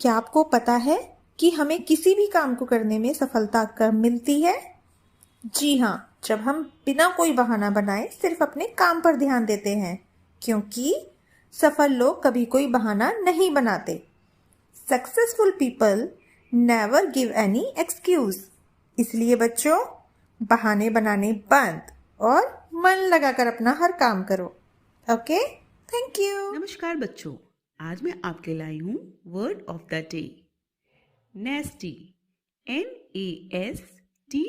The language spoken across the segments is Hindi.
क्या आपको पता है कि हमें किसी भी काम को करने में सफलता कब मिलती है? जी हाँ, जब हम बिना कोई बहाना बनाए सिर्फ अपने काम पर ध्यान देते हैं, क्योंकि सफल लोग कभी कोई बहाना नहीं बनाते। Successful people never give any excuse. इसलिए बच्चों, बहाने बनाने बंद और मन लगाकर अपना हर काम करो। Okay, thank you. नमस्कार बच्चों, आज मैं आपके लाई हूँ word of the day, नेस्टी। NASTY,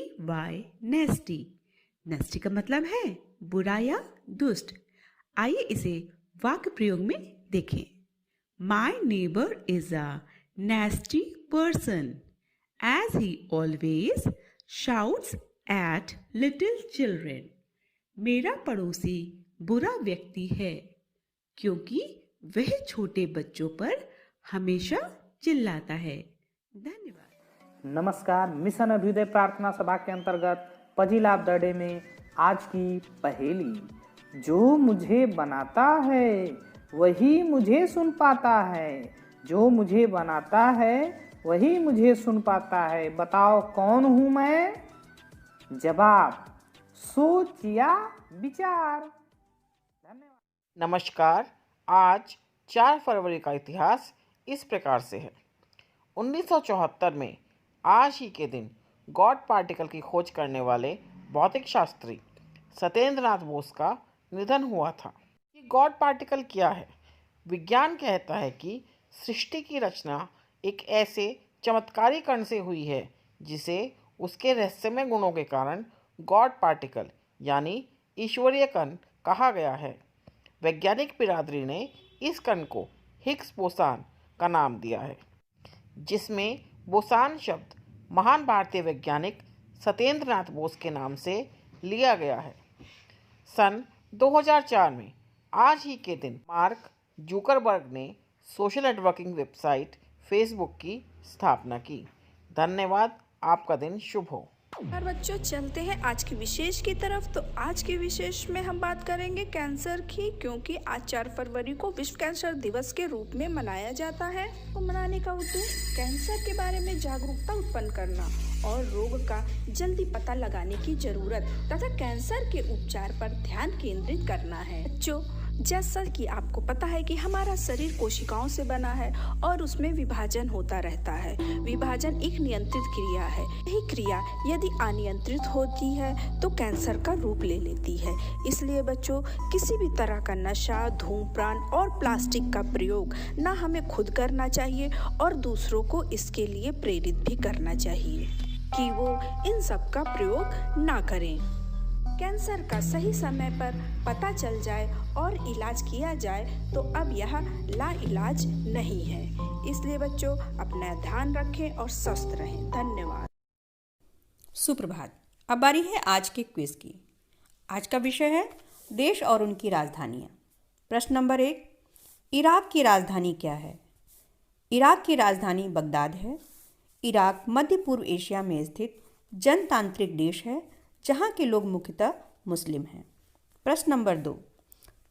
नेस्टी। नेस्टी का मतलब है बुरा या दुष्ट। आइए इसे वाक्य प्रयोग में देखें। My neighbour is a nasty person as he always shouts at little children. मेरा पड़ोसी बुरा व्यक्ति है क्योंकि वह छोटे बच्चों पर हमेशा चिल्लाता है। धन्यवाद। नमस्कार, मिशन अभ्युदय प्रार्थना सभा के अंतर्गत पजिल ऑफ द डे में आज की पहेली, जो मुझे बनाता है वही मुझे सुन पाता है, जो मुझे बनाता है वही मुझे सुन पाता है, बताओ कौन हूँ मैं? जवाब सोच या विचार। धन्यवाद। नमस्कार, आज 4 फरवरी का इतिहास इस प्रकार से है। 1974 में आज ही के दिन गॉड पार्टिकल की खोज करने वाले भौतिक शास्त्री सत्येंद्र नाथ बोस का निधन हुआ था। कि गॉड पार्टिकल क्या है? विज्ञान कहता है कि सृष्टि की रचना एक ऐसे चमत्कारी कण से हुई है जिसे उसके रहस्यमय गुणों के कारण गॉड पार्टिकल यानी ईश्वरीय कण कहा गया है। वैज्ञानिक बिरादरी ने इस कण को हिग्स बोसान का नाम दिया है, जिसमें बोसान शब्द महान भारतीय वैज्ञानिक सत्येंद्र नाथ बोस के नाम से लिया गया है। सन 2004 में आज ही के दिन मार्क जुकरबर्ग ने सोशल नेटवर्किंग वेबसाइट फेसबुक की स्थापना की। धन्यवाद। आपका दिन शुभ हो। और बच्चों, चलते हैं आज की विशेष की तरफ। तो आज के विशेष में हम बात करेंगे कैंसर की, क्योंकि आज 4 फरवरी को विश्व कैंसर दिवस के रूप में मनाया जाता है। तो मनाने का उद्देश्य कैंसर के बारे में जागरूकता उत्पन्न करना और रोग का जल्दी पता लगाने की जरूरत तथा कैंसर के उपचार पर ध्यान केंद्रित करना है। बच्चों, जैसा कि आपको पता है कि हमारा शरीर कोशिकाओं से बना है और उसमें विभाजन होता रहता है। विभाजन एक नियंत्रित क्रिया है। यही क्रिया यदि अनियंत्रित होती है तो कैंसर का रूप ले लेती है। इसलिए बच्चों, किसी भी तरह का नशा, धूम्रपान और प्लास्टिक का प्रयोग ना हमें खुद करना चाहिए और दूसरों को इसके लिए प्रेरित भी करना चाहिए कि वो इन सब का प्रयोग ना करें। कैंसर का सही समय पर पता चल जाए और इलाज किया जाए तो अब यह लाइलाज नहीं है। इसलिए बच्चों, अपना ध्यान रखें और स्वस्थ रहें। धन्यवाद। सुप्रभात। अब बारी है आज के क्विज की। आज का विषय है देश और उनकी राजधानियाँ। प्रश्न नंबर 1, इराक की राजधानी क्या है? इराक की राजधानी बगदाद है। इराक मध्य पूर्व एशिया में स्थित जनतांत्रिक देश है जहाँ के लोग मुख्यतः मुस्लिम हैं। प्रश्न नंबर 2,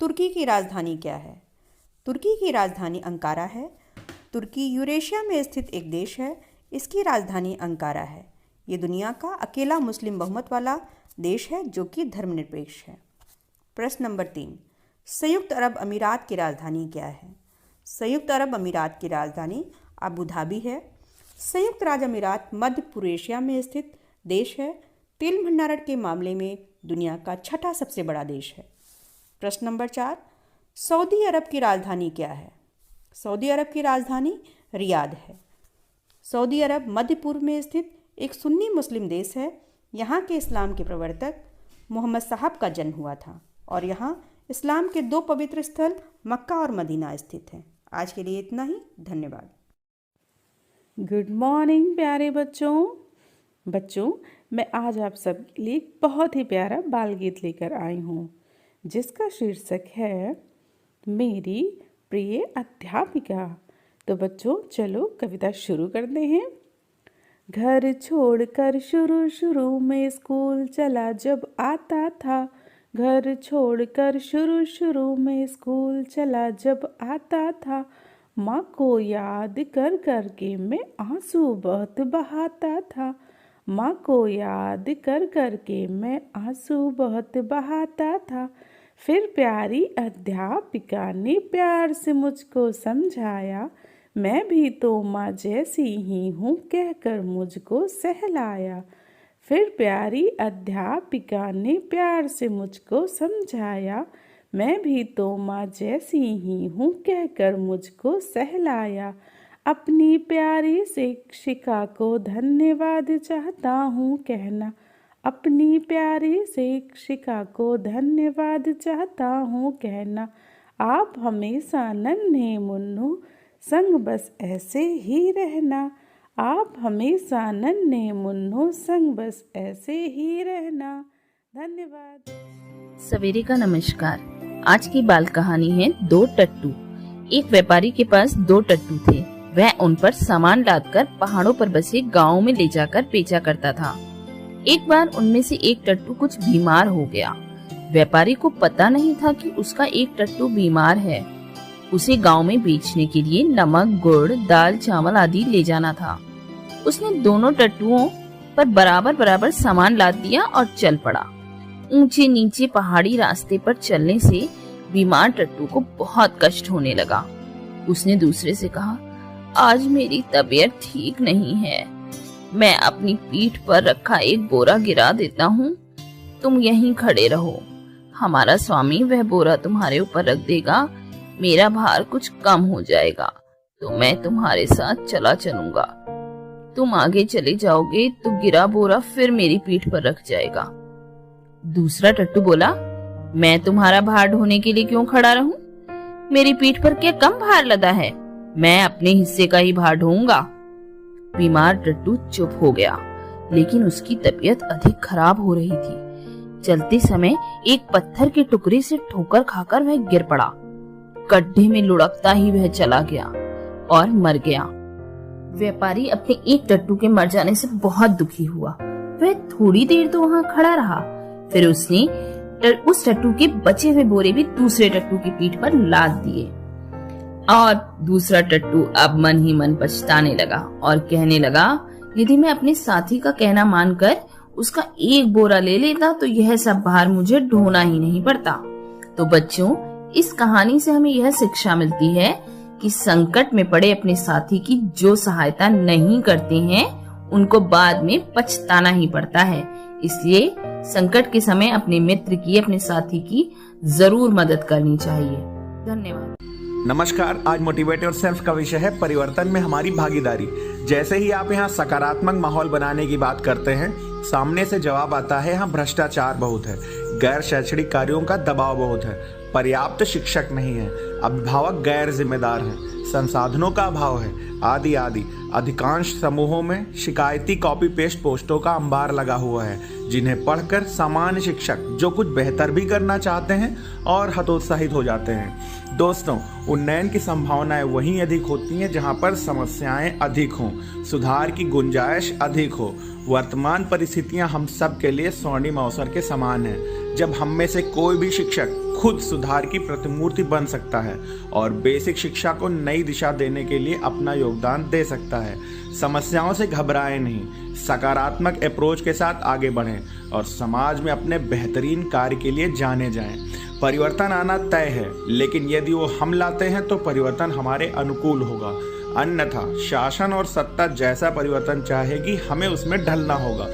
तुर्की की राजधानी क्या है? तुर्की की राजधानी अंकारा है। तुर्की यूरेशिया में स्थित एक देश है। इसकी राजधानी अंकारा है। ये दुनिया का अकेला मुस्लिम बहुमत वाला देश है जो कि धर्मनिरपेक्ष है। प्रश्न नंबर 3, संयुक्त अरब अमीरात की राजधानी क्या है? संयुक्त अरब अमीरात की राजधानी अबू धाबी है। संयुक्त राज्य अमीरात मध्य पूर्व एशिया में स्थित देश है। तेल भंडारण के मामले में दुनिया का छठा सबसे बड़ा देश है। प्रश्न नंबर 4, सऊदी अरब की राजधानी क्या है? सऊदी अरब की राजधानी रियाद है। सऊदी अरब मध्य पूर्व में स्थित एक सुन्नी मुस्लिम देश है। यहाँ के इस्लाम के प्रवर्तक मोहम्मद साहब का जन्म हुआ था और यहाँ इस्लाम के 2 पवित्र स्थल मक्का और मदीना स्थित हैं। आज के लिए इतना ही। धन्यवाद। गुड मॉर्निंग प्यारे बच्चों, मैं आज आप सबके लिए एक बहुत ही प्यारा बाल गीत लेकर आई हूँ जिसका शीर्षक है मेरी प्रिय अध्यापिका। तो बच्चों, चलो कविता शुरू करते हैं। घर छोड़कर शुरू में स्कूल चला जब आता था। घर छोड़कर शुरू में स्कूल चला जब आता था। माँ को याद कर के मैं आंसू बहुत बहाता था। माँ को याद कर के मैं आंसू बहुत बहाता था। फिर प्यारी अध्यापिका ने प्यार से मुझको समझाया। मैं भी तो माँ जैसी ही हूँ कहकर मुझको सहलाया। फिर प्यारी अध्यापिका ने प्यार से मुझको समझाया। मैं भी तो माँ जैसी ही हूँ कहकर मुझको सहलाया। अपनी प्यारी शिक्षिका को धन्यवाद चाहता हूँ कहना। अपनी प्यारी शिक्षिका को धन्यवाद चाहता हूँ कहना। आप हमेशा नन्हे मुन्नू संग बस ऐसे ही रहना। आप हमेशा नन्हे मुन्नू संग बस ऐसे ही रहना। धन्यवाद। सवेरे का नमस्कार। आज की बाल कहानी है 2 टट्टू। एक व्यापारी के पास 2 टट्टू थे। वह उन पर सामान लादकर पहाड़ों पर बसे गांवों में ले जाकर बेचा करता था। एक बार उनमें से एक टट्टू कुछ बीमार हो गया। व्यापारी को पता नहीं था कि उसका एक टट्टू बीमार है। उसे गांव में बेचने के लिए नमक, गुड़, दाल, चावल आदि ले जाना था। उसने दोनों टट्टुओं पर बराबर सामान लाद दिया और चल पड़ा। ऊंचे नीचे पहाड़ी रास्ते पर चलने से बीमार टट्टू को बहुत कष्ट होने लगा। उसने दूसरे से कहा, आज मेरी तबीयत ठीक नहीं है। मैं अपनी पीठ पर रखा एक बोरा गिरा देता हूँ। तुम यहीं खड़े रहो। हमारा स्वामी वह बोरा तुम्हारे ऊपर रख देगा। मेरा भार कुछ कम हो जाएगा तो मैं तुम्हारे साथ चला चलूंगा। तुम आगे चले जाओगे तो गिरा बोरा फिर मेरी पीठ पर रख जाएगा। दूसरा टट्टू बोला, मैं तुम्हारा भार ढोने के लिए क्यों खड़ा रहूं? मेरी पीठ पर क्या कम भार लदा है? मैं अपने हिस्से का ही भार ढोऊंगा। बीमार टट्टू चुप हो गया, लेकिन उसकी तबीयत अधिक खराब हो रही थी। चलते समय एक पत्थर के टुकड़े से ठोकर खाकर वह गिर पड़ा। गड्ढे में लुढ़कता ही वह चला गया और मर गया। व्यापारी अपने एक टट्टू के मर जाने से बहुत दुखी हुआ। वह थोड़ी देर तो वहां खड़ा रहा। फिर उसने उस टट्टू के बचे हुए बोरे भी दूसरे टट्टू की पीठ पर लाद दिए और दूसरा टट्टू अब मन ही मन पछताने लगा और कहने लगा, यदि मैं अपने साथी का कहना मानकर उसका एक बोरा ले लेता तो यह सब भार मुझे ढोना ही नहीं पड़ता। तो बच्चों, इस कहानी से हमें यह शिक्षा मिलती है कि संकट में पड़े अपने साथी की जो सहायता नहीं करते हैं उनको बाद में पछताना ही पड़ता है। इसलिए संकट के समय अपने मित्र की, अपने साथी की जरूर मदद करनी चाहिए। धन्यवाद। नमस्कार। आज मोटिवेट योरसेल्फ का विषय है परिवर्तन में हमारी भागीदारी। जैसे ही आप यहाँ सकारात्मक माहौल बनाने की बात करते हैं, सामने से जवाब आता है यहाँ भ्रष्टाचार बहुत है, गैर शैक्षणिक कार्यों का दबाव बहुत है, पर्याप्त शिक्षक नहीं है, अभिभावक गैर जिम्मेदार हैं, संसाधनों का अभाव है, आदि आदि। अधिकांश समूहों में शिकायती कॉपी पेस्ट पोस्टों का अंबार लगा हुआ है, जिन्हें पढ़कर सामान्य शिक्षक जो कुछ बेहतर भी करना चाहते हैं और हतोत्साहित हो जाते हैं। दोस्तों, उन्नयन की संभावनाएं वहीं अधिक होती हैं जहां पर समस्याएं अधिक हों, सुधार की गुंजाइश अधिक हो। वर्तमान परिस्थितियां हम सब के लिए स्वर्णिम अवसर के समान हैं, जब हम में से कोई भी शिक्षक खुद सुधार की प्रतिमूर्ति बन सकता है और बेसिक शिक्षा को नई दिशा देने के लिए अपना योगदान दे सकता है। समस्याओं से घबराएं नहीं, सकारात्मक अप्रोच के साथ आगे बढ़ें और समाज में अपने बेहतरीन कार्य के लिए जाने जाएं। परिवर्तन आना तय है, लेकिन यदि वो हम लाते हैं तो परिवर्तन हमारे अनुकूल होगा, अन्यथा शासन और सत्ता जैसा परिवर्तन चाहेगी हमें उसमें ढलना होगा।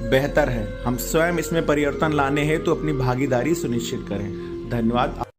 बेहतर है हम स्वयं इसमें परिवर्तन लाने हैं तो अपनी भागीदारी सुनिश्चित करें। धन्यवाद।